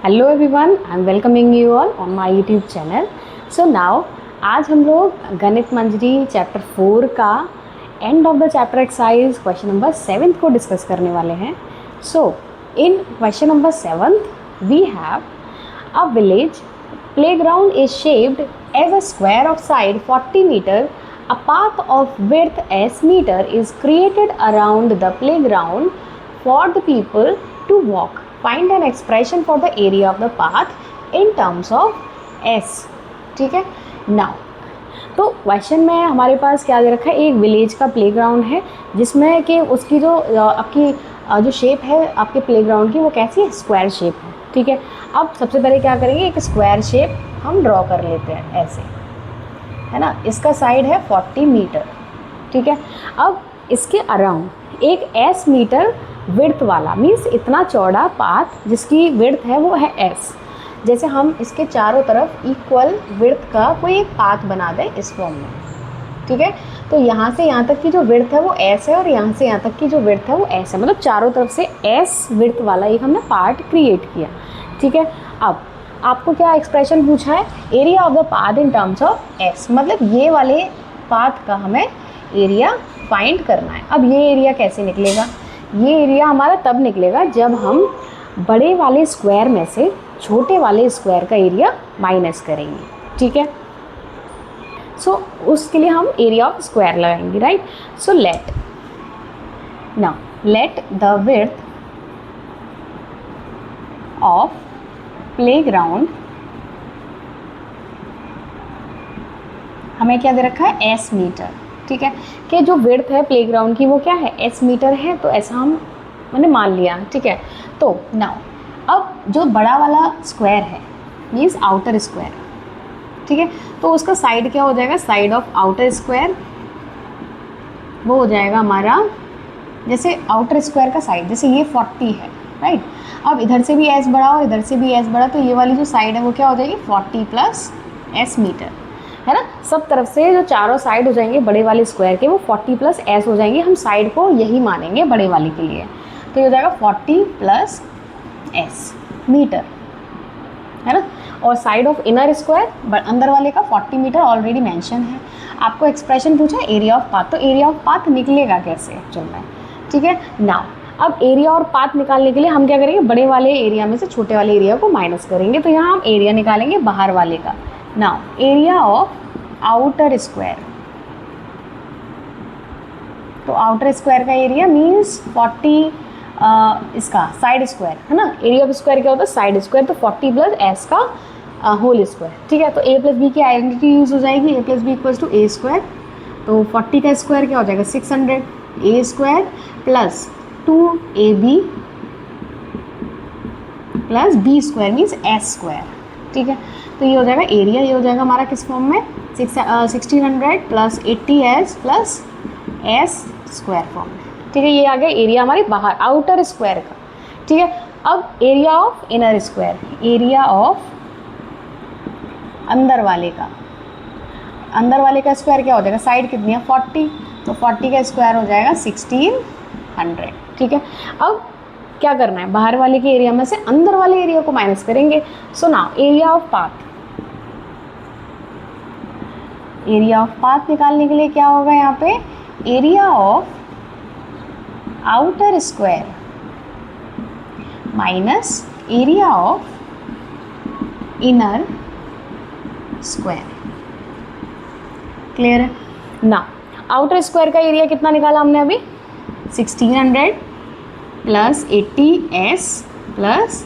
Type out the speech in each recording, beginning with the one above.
Hello everyone, I am welcoming you all on my YouTube channel. So now आज हम लोग Ganit Manjari chapter 4 का end of the chapter exercise question number 7 को discuss करने वाले हैं। So in question number 7 we have a village playground is shaped as a square of side 40 meter. A path of width s meter is created around the playground for the people to walk. Find an expression for the area of the path in terms of s. ठीक है। Now तो question में हमारे पास क्या दे रखा है, एक विलेज का प्लेग्राउंड है जिसमें कि उसकी जो आपकी जो शेप है आपके प्लेग्राउंड की वो कैसी है, स्क्वायर शेप है। ठीक है। अब सबसे पहले क्या करेंगे, एक स्क्वायर शेप हम ड्रॉ कर लेते हैं ऐसे, है ना। इसका साइड है 40 मीटर। ठीक है। अब इसके अराउंड एक एस मीटर विड्थ वाला, मीन्स इतना चौड़ा पाथ जिसकी विड्थ है वो है एस। जैसे हम इसके चारों तरफ इक्वल विड्थ का कोई एक पाथ बना दें इस फॉर्म में। ठीक है। तो यहाँ से यहाँ तक की जो विड्थ है वो एस है और यहाँ से यहाँ तक की जो विड्थ है वो एस है, मतलब चारों तरफ से एस विड्थ वाला एक हमने पार्ट क्रिएट किया। ठीक है। अब आपको क्या एक्सप्रेशन पूछा है, area of the path in terms of S, मतलब ये वाले पाथ का हमें एरिया फाइंड करना है। अब ये एरिया कैसे निकलेगा, ये एरिया हमारा तब निकलेगा जब हम बड़े वाले स्क्वायर में से छोटे वाले स्क्वायर का एरिया माइनस करेंगे। ठीक है। सो उसके लिए हम एरिया ऑफ स्क्वायर लगाएंगे, right. So let the width of playground, हमें क्या दे रखा है, एस मीटर। ठीक है। कि जो विड्थ है प्लेग्राउंड की वो क्या है, एस मीटर है, तो ऐसा मैंने मान लिया। ठीक है। तो नाउ अब जो बड़ा वाला स्क्वायर है मीन्स आउटर स्क्वायर, ठीक है, तो उसका साइड क्या हो जाएगा, साइड ऑफ आउटर स्क्वायर वो हो जाएगा हमारा, जैसे आउटर स्क्वायर का साइड, जैसे ये 40 है, राइट। अब इधर से भी एस बढ़ा और इधर से भी एस बढ़ा, तो ये वाली जो साइड है वो क्या हो जाएगी, 40 प्लस एस मीटर, है ना। सब तरफ से जो चारों साइड हो जाएंगे बड़े वाले स्क्वायर के वो 40 प्लस एस हो जाएंगे। हम साइड को यही मानेंगे बड़े वाले के लिए, तो ये हो जाएगा 40 प्लस एस मीटर, है ना। और साइड ऑफ इनर स्क्वायर अंदर वाले का 40 मीटर ऑलरेडी मेंशन है। आपको एक्सप्रेशन पूछा है एरिया ऑफ पाथ, तो एरिया ऑफ पाथ निकलेगा कैसे एक्चुअल में। ठीक है। नाउ अब एरिया और पाथ निकालने के लिए हम क्या करेंगे, बड़े वाले एरिया में से छोटे वाले एरिया को माइनस करेंगे। तो यहाँ हम एरिया निकालेंगे बाहर वाले का। Now area of outer square, तो आउटर स्क्वायर का एरिया मीन्स 40 इसका साइड स्क्वायर, है ना। एरिया ऑफ स्क्वायर क्या होता है, साइड स्क्वायर, तो 40 प्लस एस का होल स्क्वायर। ठीक है। तो ए प्लस बी की आइडेंटिटी यूज हो जाएगी, A plus B equals to A square. तो 40 का स्क्वायर क्या हो जाएगा, 600 ए स्क्वायर प्लस 2ab प्लस B square means S square. ठीक है। तो ये हो जाएगा एरिया, ये हो जाएगा हमारा किस फॉर्म में, 1600 plus 80s plus S square form में। ठीक है। ये आ गया एरिया हमारे बाहर आउटर स्क्वायर का। ठीक है। अब area of inner square, area of अंदर वाले का, अंदर वाले का स्क्वायर क्या हो जाएगा, साइड कितनी है 40, तो 40 का स्क्वायर हो जाएगा 1600। ठीक है। अब क्या करना है, बाहर वाले के एरिया में से अंदर वाले एरिया को माइनस करेंगे। So now area of path, area of path निकालने के लिए क्या होगा यहाँ पे, area of outer square minus area of inner square. Clear है ना। आउटर स्क्वायर का एरिया कितना निकाला हमने अभी, 1600 plus 80s plus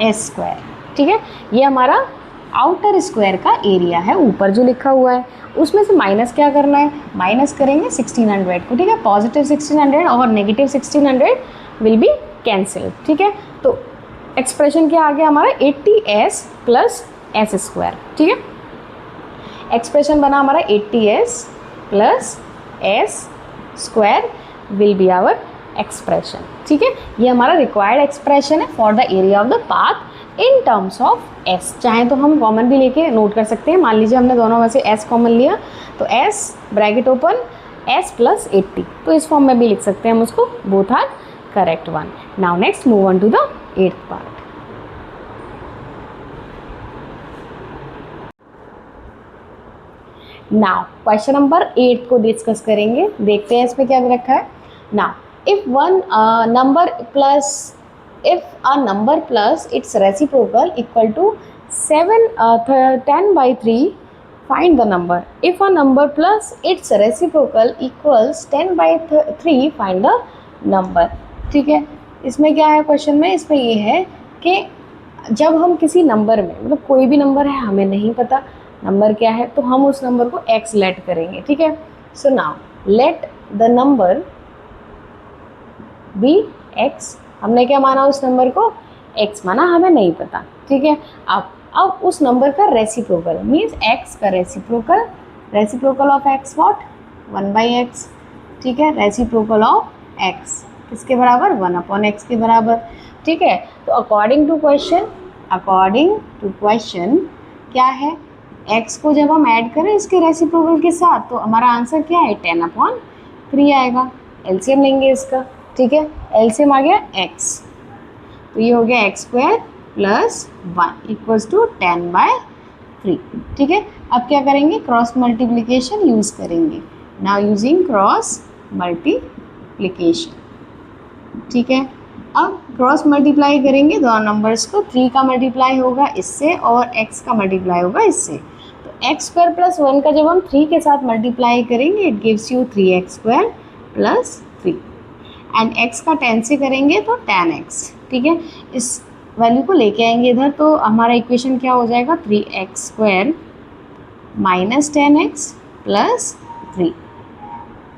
S square. ठीक है। ये हमारा आउटर स्क्वायर का एरिया है, ऊपर जो लिखा हुआ है उसमें से माइनस क्या करना है, माइनस करेंगे 1600 को। ठीक है। पॉजिटिव 1600 और नेगेटिव 1600 विल बी कैंसिल। ठीक है। तो एक्सप्रेशन क्या आ गया हमारा, 80s प्लस एस स्क्वायर। ठीक है। एक्सप्रेशन बना हमारा 80s plus S square will be our expression. ठीक है। ये हमारा रिक्वायर्ड एक्सप्रेशन है for the area of the path in terms of S. चाहे तो हम कॉमन भी लेके नोट कर सकते हैं। मान लीजिए हमने दोनों में से एस कॉमन लिया, तो S bracket open S plus 80, तो इस फॉर्म में भी लिख सकते हैं हम उसको, both are correct one. Now next move on to the 8th part. Now question number 8 को डिस्कस करेंगे, देखते हैं इसमें क्या दे रखा है। Now if one number plus if a number plus its reciprocal equal to 10/3, find the number. If a number plus its reciprocal equals 10/3, find the number. ठीक है, इसमें क्या है क्वेश्चन में, इसमें ये है कि जब हम किसी नंबर में, मतलब कोई भी नंबर है, हमें नहीं पता नंबर क्या है, तो हम उस नंबर को x लेट करेंगे। ठीक है, so now let the number be x। हमने क्या माना उस नंबर को, x माना, हमें नहीं पता। ठीक है, अब उस नंबर का रेसिप्रोकल मीन्स x का reciprocal of x what, 1/x। ठीक है, रेसिप्रोकल ऑफ x किसके बराबर, 1/x के बराबर। ठीक है, तो अकॉर्डिंग टू क्वेश्चन क्या है, x को जब हम ऐड करें इसके रेसिप्रोकल के साथ तो हमारा आंसर क्या है, 10/3 आएगा। एलसीएम लेंगे इसका। ठीक है, एलसीएम आ गया x, तो ये हो गया x² + 1 इक्वल्स टू 10/3। ठीक है, अब क्या करेंगे, क्रॉस मल्टीप्लिकेशन यूज़ करेंगे। Now using cross multiplication. ठीक है, अब क्रॉस मल्टीप्लाई करेंगे दोनों नंबर्स को, 3 का मल्टीप्लाई होगा इससे और x का मल्टीप्लाई होगा इससे। तो x² + 1 का जब हम 3 के साथ मल्टीप्लाई करेंगे it gives you 3x² + 3 and x का 10 से करेंगे तो 10x। ठीक है, इस वैल्यू को लेके आएंगे इधर, तो हमारा इक्वेशन क्या हो जाएगा, 3x² - 10x + 3।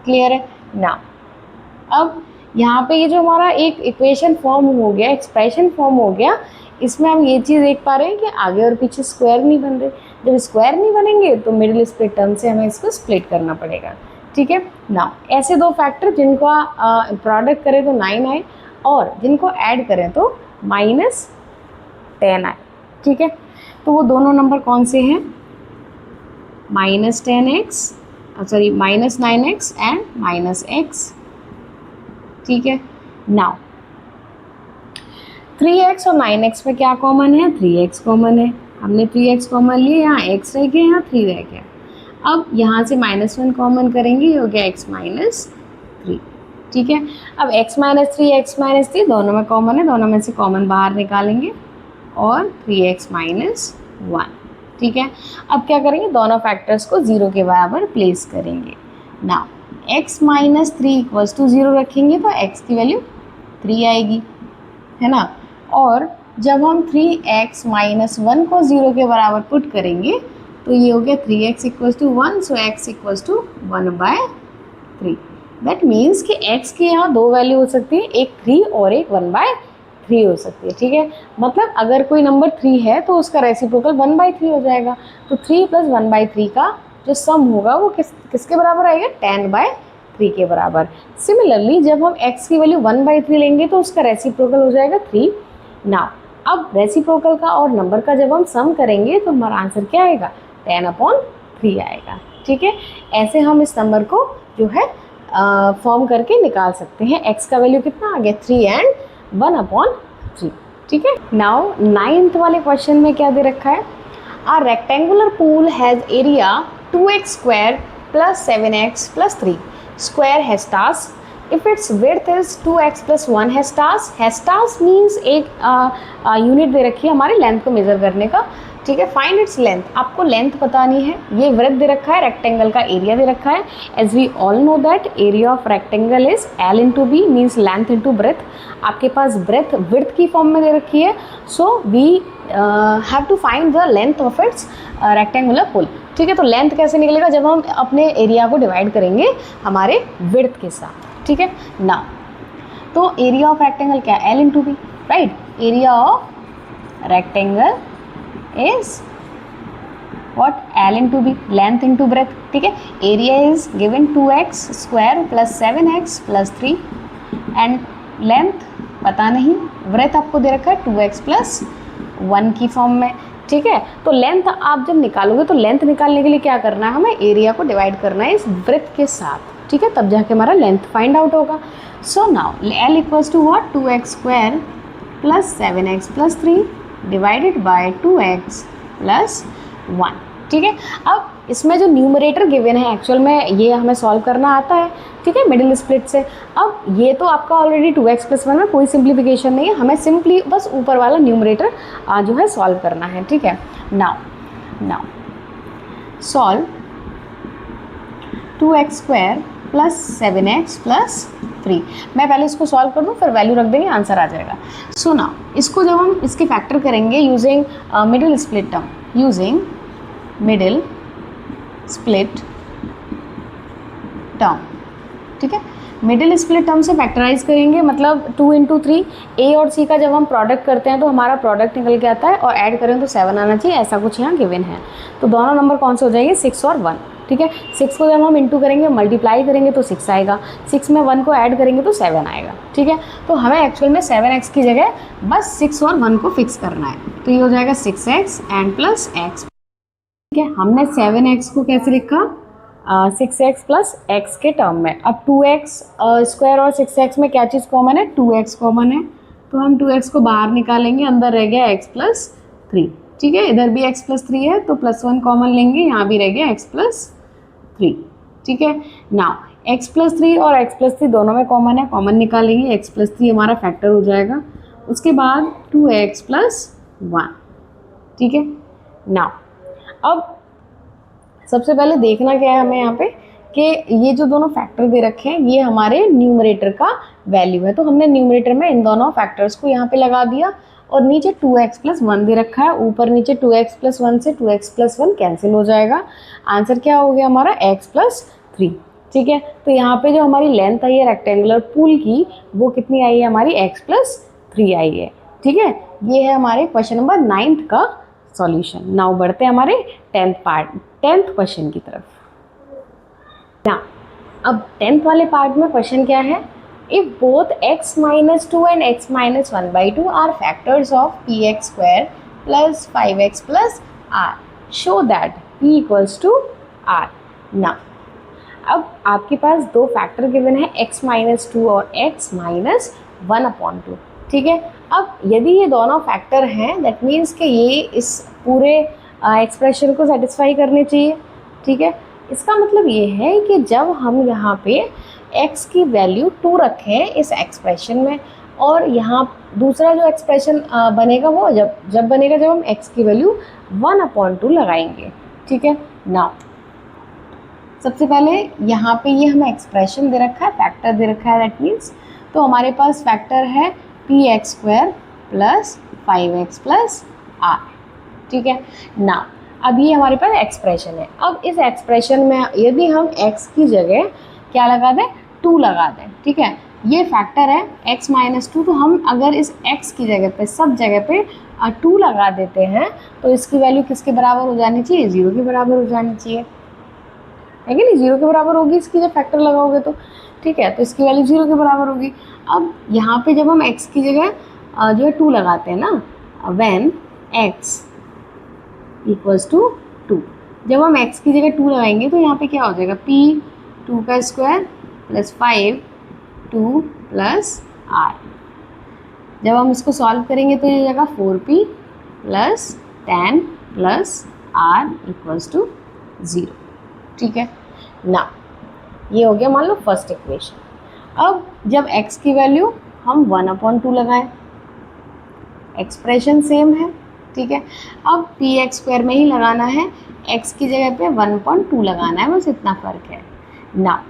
क्लियर है ना। अब यहाँ पे ये जो हमारा एक इक्वेशन फॉर्म हो गया, एक्सप्रेशन फॉर्म हो गया, इसमें हम ये चीज़ देख पा रहे हैं कि आगे और पीछे स्क्वायर नहीं बन रहे। जब स्क्वायर नहीं बनेंगे तो मिडिल स्प्लिट टर्म से हमें इसको स्प्लिट करना पड़ेगा। ठीक है ना, ऐसे दो फैक्टर जिनको प्रोडक्ट करें तो 9 आए और जिनको ऐड करें तो -10 आए। ठीक है, तो वो दोनों नंबर कौन से हैं, -9x एंड -x। ठीक है, नाउ 3x और 9x में क्या कॉमन है, 3x कॉमन है। हमने 3x कॉमन लिए, यहाँ x रह गया, यहाँ 3 रह गया। अब यहाँ से -1 कॉमन करेंगे, ये हो गया x - 3। ठीक है, अब x - 3 दोनों में कॉमन है, दोनों में से कॉमन बाहर निकालेंगे और 3x - 1। ठीक है, अब क्या करेंगे, दोनों फैक्टर्स को 0 के बराबर प्लेस करेंगे। नाउ x - 3 = 0 रखेंगे तो x की वैल्यू 3 आएगी, है ना। और जब हम 3x - 1 को 0 के बराबर पुट करेंगे तो ये हो गया 3x = 1, so x = 1/3। That means कि x की यहाँ दो वैल्यू हो सकती है, एक 3 और एक 1/3 हो सकती है। ठीक है, मतलब अगर कोई नंबर 3 है तो उसका रेसिप्रोकल 1/3 हो जाएगा, तो 3 + 1/3 का जो सम होगा वो किसके बराबर आएगा, 10/3 के बराबर। सिमिलरली जब हम x की वैल्यू 1/3 लेंगे तो उसका रेसिप्रोकल हो जाएगा 3। नाउ अब रेसिप्रोकल का और नंबर का जब हम सम करेंगे तो हमारा आंसर क्या आएगा, 10/3 आएगा। ठीक है, ऐसे हम इस नंबर को जो है फॉर्म करके निकाल सकते हैं। x का वैल्यू कितना आ गया, 3 एंड 1/3। ठीक है, नाउ 9th वाले क्वेश्चन में क्या दे रखा है, a rectangular pool has area 2x² + 7x + 3 square has stars if its width is 2x + 1 has stars means एक यूनिट दे रखी है हमारी लेंथ को मेजर करने का। ठीक है, फाइंड इट्स लेंथ, आपको लेंथ बतानी है। ये वृत्त दे रखा है, रेक्टेंगल का एरिया दे रखा है। As we all know that area of rectangle is L × B means length into breadth. आपके पास ब्रेथ विड्थ की फॉर्म में दे रखी है, so we have to find the length of its rectangular pool. ठीक है, तो लेंथ कैसे निकलेगा, जब हम अपने एरिया को डिवाइड करेंगे हमारे विड्थ के साथ। ठीक है ना, तो एरिया ऑफ रेक्टेंगल क्या है, L × B, right. Area of rectangle is what, L × B, length into breadth। ठीक है, area is given 2x² + 7x + 3 and length पता नहीं, ब्रेथ आपको दे रखा है 2x + 1 की फॉर्म में। ठीक है, तो लेंथ आप जब निकालोगे तो लेंथ निकालने के लिए क्या करना है, हमें एरिया को डिवाइड करना है इस ब्रेथ के साथ। ठीक है, तब जाके हमारा लेंथ फाइंड आउट होगा। So now L = what, 2x² + 7x + 3 divided by 2x + 1। ठीक है। अब इसमें जो न्यूमरेटर गिवन है एक्चुअल में ये हमें सॉल्व करना आता है, ठीक है, मिडिल स्प्लिट से। अब ये तो आपका ऑलरेडी 2x + 1 में कोई सिंप्लीफिकेशन नहीं है, हमें सिंपली बस ऊपर वाला न्यूमरेटर जो है सॉल्व करना है, ठीक है। Now solve 2x² + 7x + 3। मैं पहले इसको सॉल्व कर दूँ, फिर वैल्यू रख देंगे, आंसर आ जाएगा। सो नाउ इसको जब हम इसके फैक्टर करेंगे using middle split term, using middle split term, ठीक है। मिडिल स्प्लिट टर्म से फैक्टराइज करेंगे, मतलब 2 × 3 ए और सी का जब हम प्रोडक्ट करते हैं तो हमारा प्रोडक्ट निकल के आता है, और ऐड करें तो 7 आना चाहिए, ऐसा कुछ यहाँ गिवन है। तो दोनों नंबर कौन से हो जाएंगे, 6 और 1, ठीक है। 6 को जब हम इंटू करेंगे, मल्टीप्लाई करेंगे तो 6 आएगा, 6 में 1 को ऐड करेंगे तो 7 आएगा, ठीक है। तो हमें एक्चुअल में 7x की जगह बस 6 और 1 को फिक्स करना है, तो ये हो जाएगा 6x एंड प्लस x, ठीक है। हमने 7x को कैसे लिखा, 6x + x के टर्म में। अब 2x² और 6x में क्या चीज़ कॉमन है, 2x कॉमन है, तो हम 2x को बाहर निकालेंगे, अंदर रह गया x + 3, ठीक है। इधर भी x + 3 है तो +1 कॉमन लेंगे, यहाँ भी रह गया x + 3, ठीक है। नाउ x + 3 और x + 3 दोनों में कॉमन है, कॉमन निकालेंगे, x + 3 हमारा फैक्टर हो जाएगा। उसके बाद 2x + 1, ठीक है। नाउ अब सबसे पहले देखना क्या है हमें यहाँ पे कि ये जो दोनों फैक्टर दे रखे हैं ये हमारे न्यूमरेटर का वैल्यू है, तो हमने न्यूमरेटर में इन दोनों फैक्टर्स को यहाँ पे लगा दिया, और नीचे 2x + 1 दे रखा है, ऊपर नीचे 2x + 1 से 2x + 1 कैंसिल हो जाएगा, आंसर क्या हो गया हमारा x + 3, ठीक है। तो यहाँ पे जो हमारी लेंथ आई है रेक्टेंगुलर पूल की वो कितनी आई है हमारी, x + 3 आई है, ठीक है। ये है हमारे क्वेश्चन नंबर 9 का सॉल्यूशन। नाउ बढ़ते हैं हमारे 10th क्वेश्चन की तरफ। ना अब 10th वाले पार्ट में क्वेश्चन क्या है, if both x - 2 and x - 1/2 are factors of px² + 5x + r, show that p = r। ना अब आपके पास दो फैक्टर गिवन है x - 2 और x - 1/2, ठीक है। अब यदि ये दोनों फैक्टर हैं दैट मीन्स कि ये इस पूरे एक्सप्रेशन को सेटिस्फाई करने चाहिए, ठीक है। इसका मतलब ये है कि जब हम यहाँ पे x की वैल्यू 2 रखें इस एक्सप्रेशन में, और यहाँ दूसरा जो एक्सप्रेशन बनेगा वो जब बनेगा जब हम x की वैल्यू 1/2 लगाएंगे, ठीक है। नाउ सबसे पहले यहाँ पे ये हमें एक्सप्रेशन दे रखा है, फैक्टर दे रखा है, दैट मीन्स तो हमारे पास फैक्टर है px² + 5x + r, ठीक है ना। अब ये हमारे पास एक्सप्रेशन है। अब इस एक्सप्रेशन में यदि हम x की जगह क्या लगा दें, 2 लगा दें, ठीक है। ये फैक्टर है x - 2, तो हम अगर इस x की जगह पे सब जगह पे 2 लगा देते हैं तो इसकी वैल्यू किसके बराबर हो जानी चाहिए, 0 के बराबर हो जानी चाहिए, है कि नहीं। 0 के बराबर होगी इसकी जब फैक्टर लगाओगे तो, ठीक है। तो इसकी वैल्यू 0 के बराबर होगी। अब यहाँ पे जब हम x की जगह जो है 2 लगाते हैं ना, व्हेन x = 2, जब हम x की जगह 2 लगाएंगे तो यहाँ पे क्या हो जाएगा, p2 का स्क्वायर + 5 2 + r। जब हम इसको सॉल्व करेंगे तो ये जाएगा 4p + 10 + r = 0, ठीक है ना। ये हो गया मान लो फर्स्ट इक्वेशन। अब जब x की वैल्यू हम 1/2 लगाएं, एक्सप्रेशन सेम है, ठीक है। अब px² में ही लगाना है, x की जगह पे 1/2 लगाना है, बस इतना फ़र्क है ना,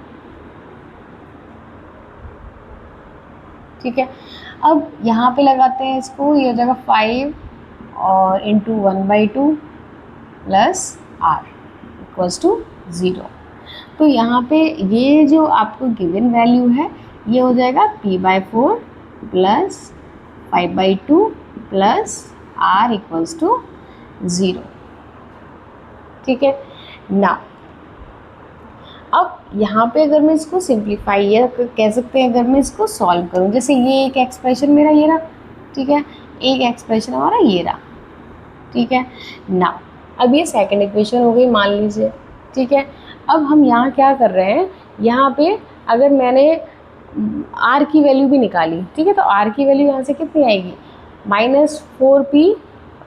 ठीक है। अब यहाँ पे लगाते हैं इसको, ये हो जाएगा 5 और × 1/2 + r = 0। तो यहाँ पे ये जो आपको गिवन वैल्यू है ये हो जाएगा p/4 + 5/2 + r = 0, ठीक है ना। अब यहाँ पे अगर मैं इसको सिंप्लीफाई या कह सकते हैं अगर मैं इसको सॉल्व करूँ, जैसे ये एक एक्सप्रेशन मेरा ये रहा, ठीक है, एक एक्सप्रेशन हमारा ये रहा, ठीक है ना। अब ये सेकंड इक्वेशन हो गई मान लीजिए, ठीक है। अब हम यहाँ क्या कर रहे हैं, यहाँ पे अगर मैंने r की वैल्यू भी निकाली, ठीक है, तो r की वैल्यू यहाँ से कितनी आएगी, -4p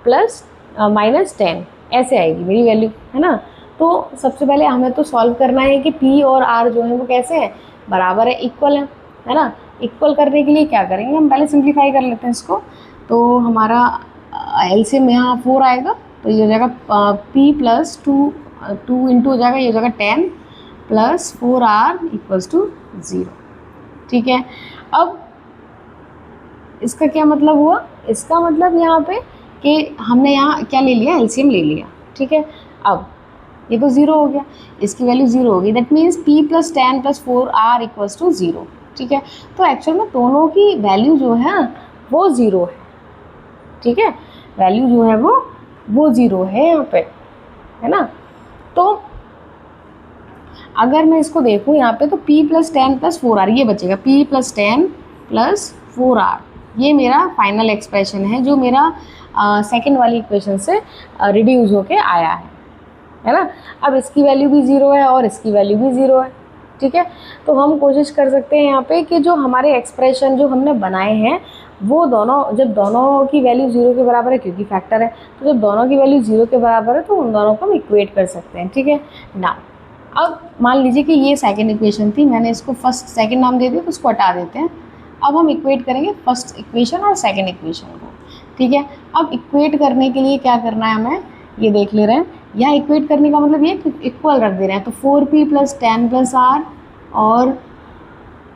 + -10, ऐसे आएगी मेरी वैल्यू, है ना। तो सबसे पहले हमें तो सॉल्व करना है कि पी और आर जो है वो कैसे है, बराबर है, इक्वल है ना। इक्वल करने के लिए क्या करेंगे, हम पहले सिंप्लीफाई कर लेते हैं इसको। तो हमारा एलसीएम यहाँ 4 आएगा, तो ये हो जाएगा पी प्लस टू इंटू हो जाएगा, ये हो जाएगा 10 प्लस 4r इक्वल्स टू 0। ठीक है, अब इसका क्या मतलब हुआ, इसका मतलब यहाँ पे कि हमने यहाँ क्या ले लिया, एलसीएम ले लिया। ठीक है, अब ये तो 0 हो गया, इसकी वैल्यू 0 होगी, that means p plus 10 plus 4r equals to 0। ठीक है, तो एक्चुअल में दोनों की वैल्यू जो है वो 0 है। ठीक है, वैल्यू जो है वो 0 है यहाँ पे, है ना। तो अगर मैं इसको देखूँ यहाँ पे, तो p प्लस 10 प्लस 4r ये बचेगा, p प्लस 10 प्लस 4r, ये मेरा फाइनल एक्सप्रेशन है जो मेरा सेकेंड वाली इक्वेशन से रिड्यूस होके आया है ना। अब इसकी वैल्यू भी 0 है और इसकी वैल्यू भी 0 है। ठीक है, तो हम कोशिश कर सकते हैं यहाँ पे कि जो हमारे एक्सप्रेशन जो हमने बनाए हैं वो दोनों, जब दोनों की वैल्यू 0 के बराबर है, क्योंकि फैक्टर है, तो जब दोनों की वैल्यू 0 के बराबर है तो उन दोनों को हम इक्वेट कर सकते हैं। ठीक है ना, अब मान लीजिए कि ये सेकेंड इक्वेशन थी, मैंने इसको फर्स्ट सेकेंड नाम दे दिया, तो उसको हटा देते हैं। अब हम इक्वेट करेंगे फर्स्ट इक्वेशन और सेकेंड इक्वेशन को। ठीक है, अब इक्वेट करने के लिए क्या करना है हमें, ये देख ले रहे हैं। यहाँ इक्वेट करने का मतलब ये इक्वल रख दे रहे हैं, तो 4p प्लस 10 प्लस आर और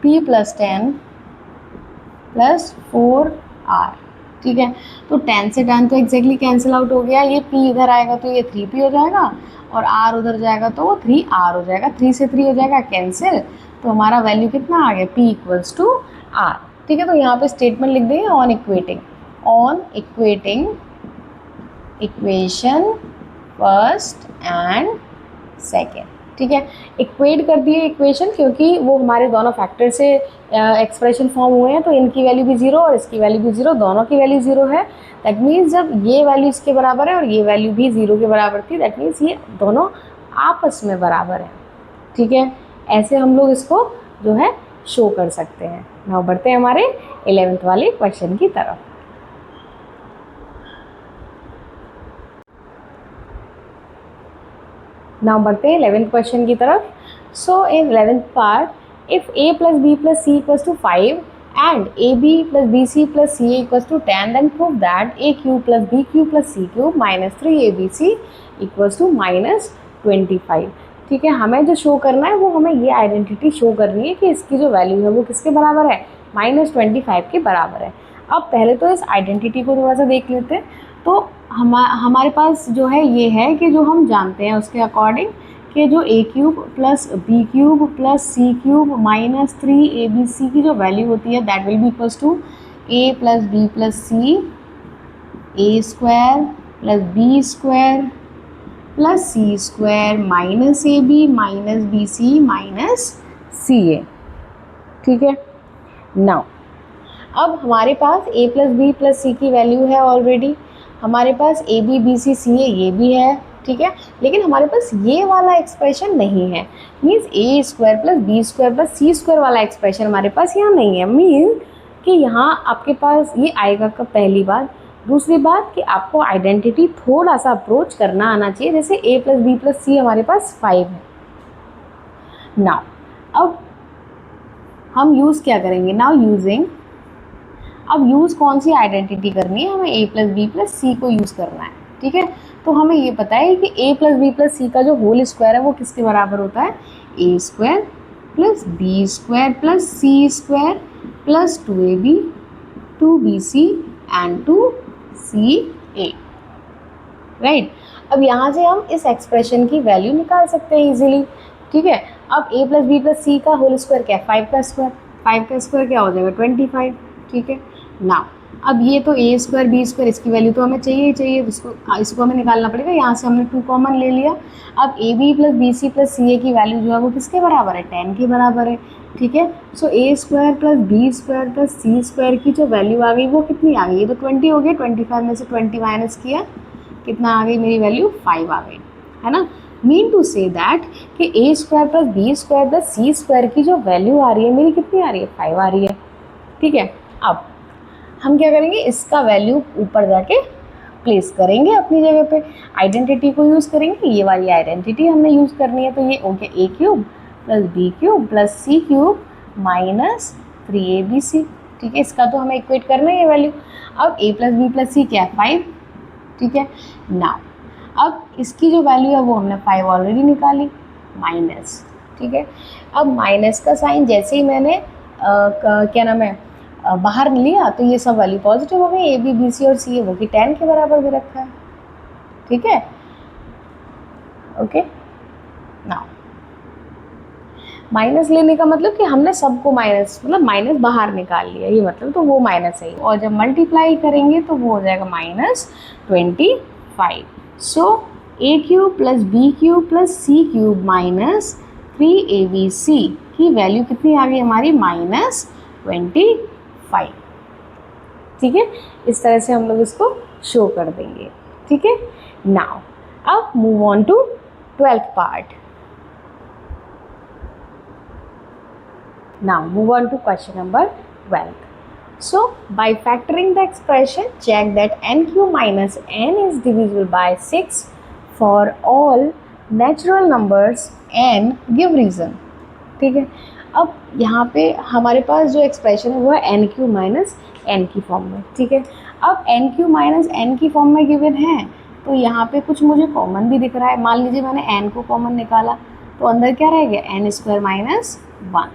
p प्लस 10 प्लस 4r। ठीक है, तो 10 से 10 तो एग्जैक्टली कैंसिल आउट हो गया, ये p इधर आएगा तो ये 3p हो जाएगा और r उधर जाएगा तो वो 3r हो जाएगा, 3 से 3 हो जाएगा कैंसिल, तो हमारा वैल्यू कितना आ गया, p इक्वल्स टू r। ठीक है, तो यहाँ पे स्टेटमेंट लिख देंगे on equating equation first and second. ठीक है, इक्वेट कर दिए इक्वेशन, क्योंकि वो हमारे दोनों फैक्टर से एक्सप्रेशन फॉर्म हुए हैं, तो इनकी वैल्यू भी 0 और इसकी वैल्यू भी 0, दोनों की वैल्यू 0 है। दैट मीन्स जब ये वैल्यू इसके बराबर है और ये वैल्यू भी 0 के बराबर थी, दैट मीन्स ये दोनों आपस में बराबर है। ठीक है, ऐसे हम लोग इसको जो है शो कर सकते हैं। नाउ बढ़ते हैं हमारे 11th वाले क्वेश्चन की तरफ। नाउ बढ़ते हैं 11th क्वेश्चन की तरफ। So in 11th part, if a plus B plus C equals to 5 and ab plus bc plus ca equals to 10, then prove that a cube plus b cube plus c cube minus 3abc equals to minus 25। ठीक है, हमें जो show करना है वो हमें ये identity show करनी है कि इसकी जो वैल्यू है वो किसके बराबर है, -25 के बराबर है। अब पहले तो इस आइडेंटिटी को थोड़ा सा देख लेते हैं। तो हमारे पास जो है ये है कि जो हम जानते हैं उसके अकॉर्डिंग कि जो a cube plus B cube plus C cube minus 3abc की जो वैल्यू होती है that will be equals to a plus B plus C A square plus B square plus C square minus A B minus B C minus C A. ठीक है, now अब हमारे पास a plus B plus C की value है already, हमारे पास A B B C सी ए ये भी है। ठीक है, लेकिन हमारे पास ये वाला एक्सप्रेशन नहीं है, means A square plus B square plus C square वाला एक्सप्रेशन हमारे पास यहाँ नहीं है। मीन्स कि यहाँ आपके पास ये आएगा कब, पहली बात। दूसरी बात कि आपको आइडेंटिटी थोड़ा सा अप्रोच करना आना चाहिए, जैसे ए प्लस बी प्लस सी हमारे पास 5 है। नाउ अब हम यूज़ क्या करेंगे, अब यूज़ कौन सी आइडेंटिटी करनी है, हमें ए प्लस बी प्लस सी को यूज़ करना है। ठीक है, तो हमें ये पता है कि ए प्लस बी प्लस सी का जो होल स्क्वायर है वो किसके बराबर होता है, A square plus B square plus C square plus 2ab 2bc and 2ca। Right, अब यहाँ से हम इस एक्सप्रेशन की वैल्यू निकाल सकते हैं इजीली। ठीक है, अब a प्लस बी प्लस सी का होल स्क्वायर क्या है, 5 का स्क्वायर क्या हो जाएगा 25। ठीक है, नाउ अब ये तो ए स्क्वायर बी स्क्वायर इसकी वैल्यू तो हमें चाहिए ही चाहिए, इसको हमें निकालना पड़ेगा। यहाँ से हमने 2 कॉमन ले लिया। अब A B plus B C plus C A की वैल्यू जो है वो किसके बराबर है, 10 के बराबर है। ठीक है, so A square plus B square plus C square की जो वैल्यू आ गई वो कितनी आ गई, ये तो 20 हो गई, 25 में से 20 माइनस किया, कितना आ गई मेरी वैल्यू 5 आ गई, है ना। मीन टू से दैट कि A square plus B square plus C square की जो वैल्यू आ रही है मेरी कितनी आ रही है, 5 आ रही है। ठीक है, अब हम क्या करेंगे, इसका वैल्यू ऊपर जाके प्लेस करेंगे अपनी जगह पे, आइडेंटिटी को यूज़ करेंगे, ये वाली आइडेंटिटी हमने यूज़ करनी है, तो ये हो गया A cube plus B cube plus C cube minus 3abc। ठीक है, इसका तो हमें इक्वेट करना है ये वैल्यू। अब a प्लस बी प्लस सी क्या है 5। ठीक है, नाउ अब इसकी जो वैल्यू है वो हमने 5 ऑलरेडी निकाली माइनस। ठीक है, अब माइनस का साइन जैसे ही मैंने क्या नाम है बाहर लिया तो ये सब वैल्यू पॉजिटिव हो गई, ए बी बी सी और सी है वो कि 10 के बराबर भी रखा है। ठीक है, ओके। नाउ माइनस लेने का मतलब कि हमने सबको माइनस मतलब माइनस बाहर निकाल लिया, ये मतलब तो वो माइनस है, और जब मल्टीप्लाई करेंगे तो वो हो जाएगा -25। So A cube plus B cube plus C cube minus 3abc की वैल्यू कितनी आ गई हमारी -25। ठीक है, इस तरह से हम लोग इसको शो कर देंगे। ठीक है, नाउ अब move on to 12th part. Now move on to question number 12. So by factoring the expression, check that n cube minus n is divisible by 6 for all natural numbers and give reason. ठीक है, अब यहाँ पे हमारे पास जो expression है वो है n क्यूब माइनस n की फॉर्म में। ठीक है, अब n क्यूब माइनस n की फॉर्म में गिवन है तो यहाँ पे कुछ मुझे कॉमन भी दिख रहा है। मान लीजिए मैंने n को कॉमन निकाला तो अंदर क्या रह गया n square minus 1,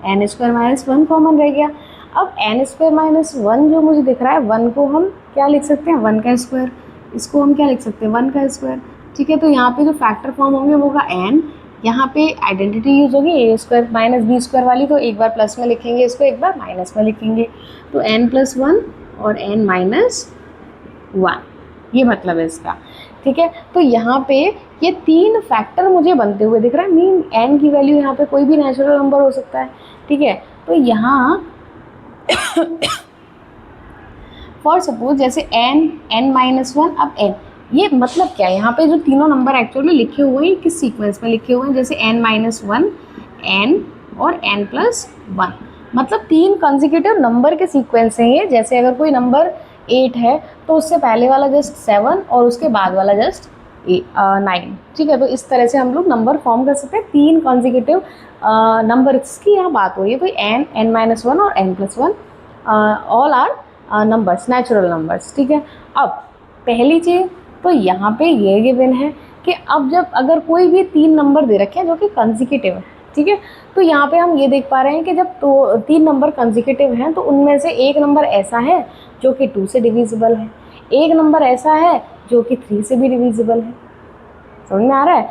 n square minus 1 common रह गया। अब n स्क्वायर माइनस 1 जो मुझे दिख रहा है 1 को हम क्या लिख सकते हैं 1 का स्क्वायर, इसको हम क्या लिख सकते हैं 1 का स्क्वायर। ठीक है, तो यहाँ पे जो फैक्टर फॉर्म होंगे वो होगा n, यहाँ पे आइडेंटिटी यूज होगी ए स्क्वायर माइनस बी स्क्वायर वाली, तो एक बार प्लस में लिखेंगे इसको, एक बार माइनस में लिखेंगे, तो n प्लस 1 और n माइनस 1, ये मतलब है इसका। ठीक है, तो यहाँ पे ये 3 फैक्टर मुझे बनते हुए दिख रहा है, मीन n की वैल्यू यहाँ पे कोई भी नेचुरल नंबर हो सकता है। ठीक है, तो यहाँ फॉर सपोज जैसे n माइनस 1, अब n, ये मतलब क्या है यहाँ पे जो तीनों नंबर एक्चुअल में लिखे हुए हैं किस सीक्वेंस में लिखे हुए हैं, जैसे n माइनस 1, n और n प्लस 1, मतलब 3 कंसेक्यूटिव नंबर के सीक्वेंस हैं ये। जैसे अगर कोई नंबर 8 है तो उससे पहले वाला जस्ट 7 और उसके बाद वाला जस्ट 9। ठीक है, तो इस तरह से हम लोग नंबर फॉर्म कर सकते हैं 3 कंसेक्यूटिव नंबर्स की यहाँ बात हो रही है। तो n माइनस 1 और n plus 1 all are numbers, natural numbers. ठीक है, अब पहली चीज़ तो यहाँ पे ये गिवन है कि अब जब अगर कोई भी 3 नंबर दे रखे हैं जो कि कंसेक्यूटिव है, ठीक है, तो यहाँ पे हम ये देख पा रहे हैं कि जब तो 3 नंबर कंसेक्यूटिव हैं तो उनमें से एक नंबर ऐसा है जो कि 2 से डिविजिबल है, एक नंबर ऐसा है जो कि 3 से भी डिविजिबल है। समझ में आ रहा है?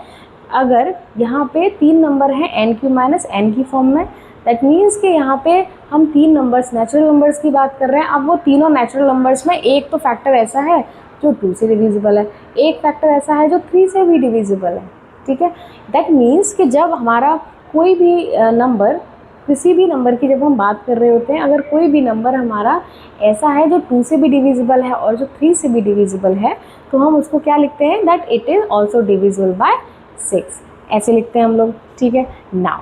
अगर यहाँ पे 3 नंबर हैं n क्यूब माइनस n की फॉर्म में, दैट मीन्स कि यहाँ पे हम 3 नंबर्स नेचुरल नंबर्स की बात कर रहे हैं। अब वो तीनों नेचुरल नंबर्स में एक तो फैक्टर ऐसा है जो 2 से डिविजिबल है, एक फैक्टर ऐसा है जो 3 से भी डिविजिबल है। ठीक है, दैट मीन्स कि जब हमारा कोई भी नंबर, किसी भी नंबर की जब हम बात कर रहे होते हैं, अगर कोई भी नंबर हमारा ऐसा है जो 2 से भी डिविजिबल है और जो 3 से भी डिविजिबल है, तो हम उसको क्या लिखते हैं, that it is also divisible by 6, ऐसे लिखते हैं हम लोग। ठीक है, नाउ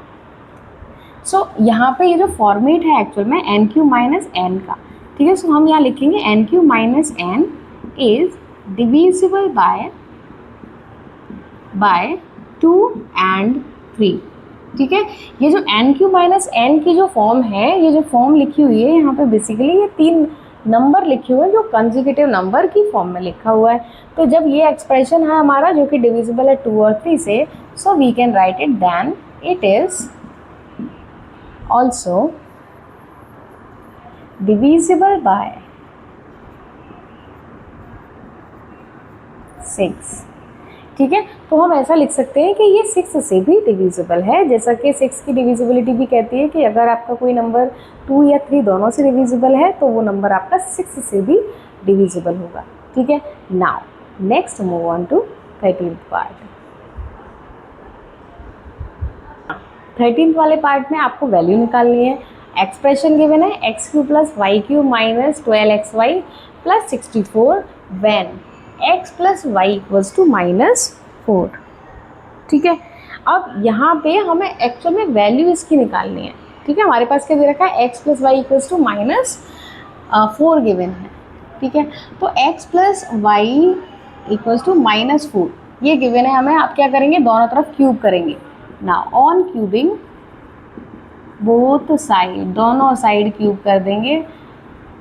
सो यहाँ पे ये जो फॉर्मेट है एक्चुअल में n क्यू माइनस n का, ठीक है, सो हम यहाँ लिखेंगे n Q minus n is divisible by 2 and 3। ठीक है, ये जो n क्यू माइनस n की जो फॉर्म है, ये जो फॉर्म लिखी हुई है यहाँ पे बेसिकली ये 3 नंबर लिखे हुए हैं जो कंसेक्यूटिव नंबर की फॉर्म में लिखा हुआ है। तो जब ये एक्सप्रेशन है हमारा जो कि डिविजिबल है 2 और 3 से, so we can write it then it is also divisible by 6। ठीक है, तो हम ऐसा लिख सकते हैं कि ये 6 से भी डिविजिबल है, जैसा कि 6 की डिविजिबिलिटी भी कहती है कि अगर आपका कोई नंबर 2 या 3 दोनों से डिविजिबल है तो वो नंबर आपका 6 से भी डिविजिबल होगा। ठीक है, now next move on to 13th part. 13th वाले पार्ट में आपको वैल्यू निकालनी है। एक्सप्रेशन गिवन है X cube plus Y cube minus 12xy plus 64 when x plus Y equals to -4। ठीक है, अब यहाँ पे हमें एक्चुअल में वैल्यू इसकी निकालनी है। ठीक है, हमारे पास क्या दे रखा है x plus Y equals to -4 given है। ठीक है। तो x plus Y equals to -4 ये गिवन है हमें। आप क्या करेंगे, दोनों तरफ क्यूब करेंगे ना। ऑन क्यूबिंग बोथ साइड, दोनों साइड क्यूब कर देंगे,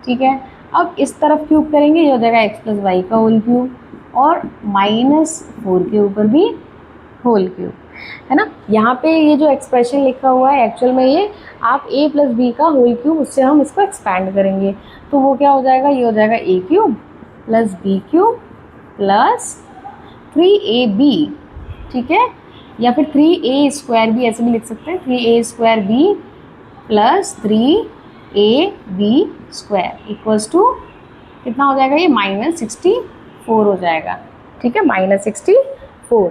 ठीक है। अब इस तरफ क्यूब करेंगे, ये हो जाएगा x प्लस वाई का होल क्यूब, और -4 के ऊपर भी होल क्यूब, है ना। यहाँ पे ये जो एक्सप्रेशन लिखा हुआ है एक्चुअल में ये आप a प्लस बी का होल क्यूब, उससे हम इसको एक्सपैंड करेंगे तो वो क्या हो जाएगा, ये हो जाएगा a cube plus B cube plus 3ab, ठीक है। या फिर 3a स्क्वायर भी ऐसे भी लिख सकते हैं, 3a square B plus 3ab square equals to कितना हो जाएगा, ये -64 हो जाएगा, ठीक है, -64।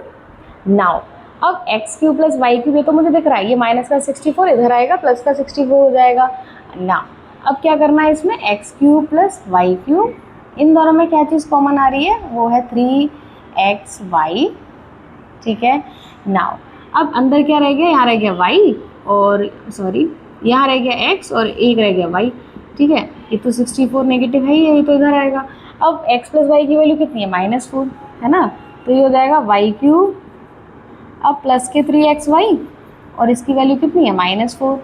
नाउ अब X cube plus Y cube, ये तो मुझे दिख रहा है, ये माइनस का 64 इधर आएगा, प्लस का 64 हो जाएगा। नाउ अब क्या करना है इसमें, X cube plus Y cube, इन दोनों में क्या चीज़ कॉमन आ रही है, वो है 3xy, ठीक है। नाउ अब अंदर क्या रह गया, यहाँ रह गया y, और सॉरी यहाँ रह गया x और एक रह गया y, ठीक है। ये तो 64 नेगेटिव है ही, ये तो इधर आएगा। अब x प्लस वाई की वैल्यू कितनी है, -4, है ना। तो ये हो जाएगा y क्यूब अब प्लस के 3xy, और इसकी वैल्यू कितनी है, -4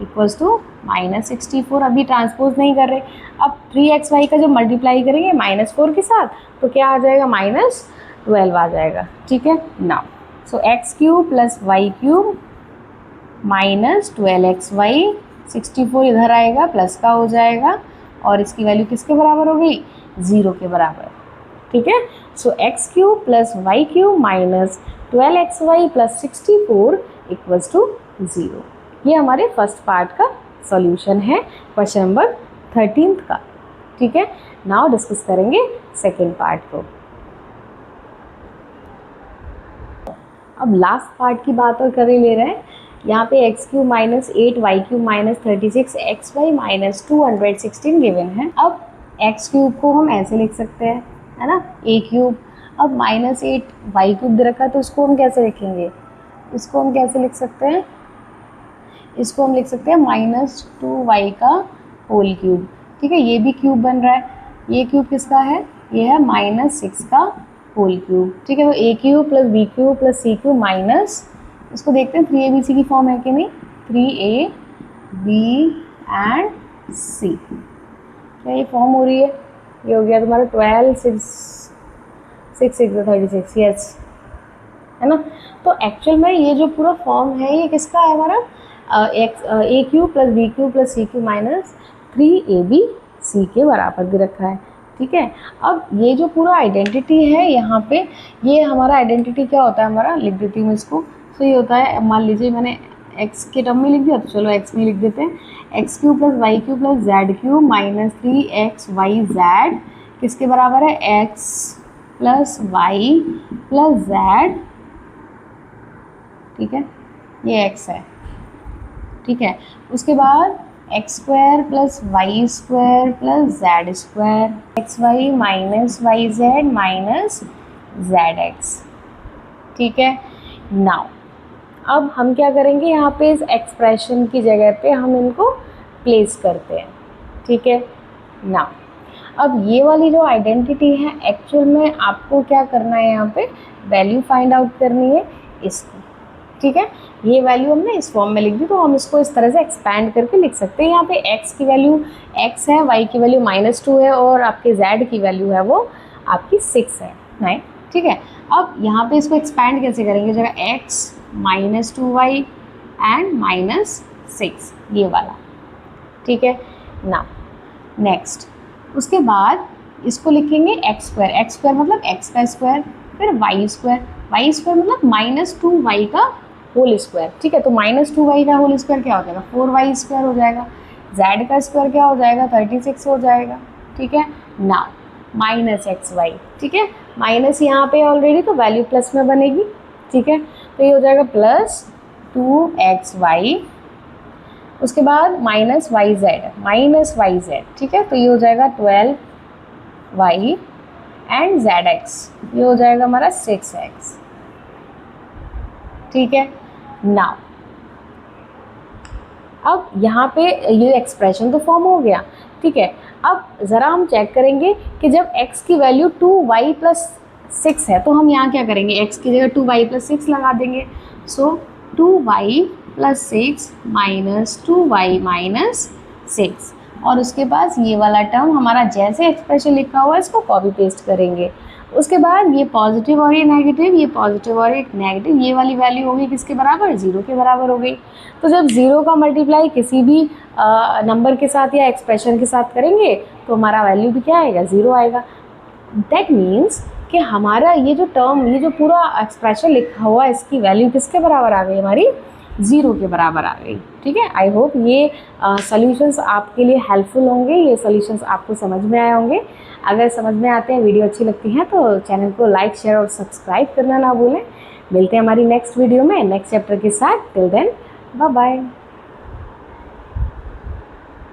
इक्वल्स टू -64। अभी ट्रांसपोज नहीं कर रहे। अब 3xy का जब मल्टीप्लाई करेंगे -4 के साथ तो क्या आ जाएगा, -12 आ जाएगा, ठीक है। Now so X cube plus Y cube -12xy, 64 इधर आएगा, प्लस का हो जाएगा, और इसकी वैल्यू किसके बराबर हो गई, 0 के बराबर, ठीक है। So X cube plus Y cube -12xy plus 64 equals to 0। ये हमारे फर्स्ट पार्ट का सॉल्यूशन है क्वेश्चन नंबर 13 का, ठीक है। नाउ डिस्कस करेंगे सेकेंड पार्ट को। अब लास्ट पार्ट की बात और कर ले रहे हैं। यहाँ पे X cube -8 Y cube -36 xy -216 given है। अब एक्स क्यूब को हम ऐसे लिख सकते हैं, है ना, a क्यूब। अब -8 वाई क्यूब दे रखा है तो इसको हम कैसे लिखेंगे, इसको हम कैसे लिख सकते हैं, इसको हम लिख सकते हैं -2y का होल क्यूब, ठीक है। ये भी क्यूब बन रहा है, ये क्यूब किसका है, ये है -6 का होल क्यूब, ठीक है। तो a cube plus B cube plus C cube minus, इसको देखते हैं 3abc की फॉर्म है कि नहीं, 3ab एंड c, क्या ये फॉर्म हो रही है, ये हो गया तुम्हारा 12 6 6 36, यस, है ना। तो एक्चुअल में ये जो पूरा फॉर्म है ये किसका है हमारा, A cube plus B cube plus C cube minus 3abc के बराबर दे रखा है, ठीक है। अब ये जो पूरा आइडेंटिटी है यहाँ पे, ये हमारा आइडेंटिटी क्या होता है हमारा, लिख देती हूँ इसको। तो ये होता है, मान लीजिए मैंने x के टर्म में लिख दिया, तो चलो x में लिख देते हैं, X cube plus Y cube plus Z cube -3xyz किसके बराबर है, x plus Y plus Z, ठीक है, ये x है, ठीक है। उसके बाद X square plus Y square plus Z square, X Y minus Y Z minus Z X, ठीक है। नाउ अब हम क्या करेंगे, यहाँ पे इस एक्सप्रेशन की जगह पे हम इनको प्लेस करते हैं, ठीक है। नाउ अब ये वाली जो आइडेंटिटी है एक्चुअल में आपको क्या करना है, यहाँ पे वैल्यू फाइंड आउट करनी है इसको, ठीक है। ये वैल्यू हमने इस फॉर्म में लिख दी, तो हम इसको इस तरह से एक्सपैंड करके लिख सकते हैं। यहाँ पे x की वैल्यू x है, y की वैल्यू -2 है, और आपके z की वैल्यू है वो आपकी 6 है, नहीं, ठीक है। अब यहाँ पे इसको एक्सपैंड कैसे करेंगे, जगह x -2y एंड -6 ये वाला, ठीक है ना। नेक्स्ट उसके बाद इसको लिखेंगे x स्क्वायर मतलब x का स्क्वायर, फिर y स्क्वायर मतलब -2y का होल स्क्वायर, ठीक है। तो -2y का होल स्क्वायर क्या हो जाएगा, 4y स्क्वायर हो जाएगा, z का स्क्वायर क्या हो जाएगा, 36 हो जाएगा, ठीक है ना। -xy, ठीक है, माइनस यहाँ पे ऑलरेडी, तो वैल्यू प्लस में बनेगी, ठीक है। तो ये हो जाएगा +2xy, उसके बाद -yz, ठीक है। तो ये हो जाएगा 12y एंड zx, ये हो जाएगा हमारा 6x, ठीक है। नाउ अब यहाँ पे ये एक्सप्रेशन तो फॉर्म हो गया, ठीक है। अब ज़रा हम चेक करेंगे कि जब x की वैल्यू 2y+6 है तो हम यहाँ क्या करेंगे, x की जगह 2y+6 लगा देंगे। सो 2y+6 माइनस 2y-6, और उसके बाद ये वाला टर्म हमारा जैसे एक्सप्रेशन लिखा हुआ है इसको कॉपी पेस्ट करेंगे। उसके बाद ये पॉजिटिव और ये नेगेटिव, ये पॉजिटिव और ये नेगेटिव, ये वाली वैल्यू होगी किसके बराबर, 0 के बराबर हो गई। तो जब 0 का मल्टीप्लाई किसी भी नंबर के साथ या एक्सप्रेशन के साथ करेंगे तो हमारा वैल्यू भी क्या आएगा, 0 आएगा। दैट मीन्स कि हमारा ये जो टर्म, ये जो पूरा एक्सप्रेशन लिखा हुआ है इसकी वैल्यू किसके बराबर आ गई, हमारी 0 के बराबर आ गई। ठीक है, आई होप ये सॉल्यूशंस आपके लिए हेल्पफुल होंगे, ये सॉल्यूशंस आपको समझ में आए होंगे। अगर समझ में आते हैं, वीडियो अच्छी लगती है तो चैनल को लाइक, शेयर और सब्सक्राइब करना ना भूलें। मिलते हैं हमारी नेक्स्ट वीडियो में नेक्स्ट चैप्टर के साथ। Till then bye bye.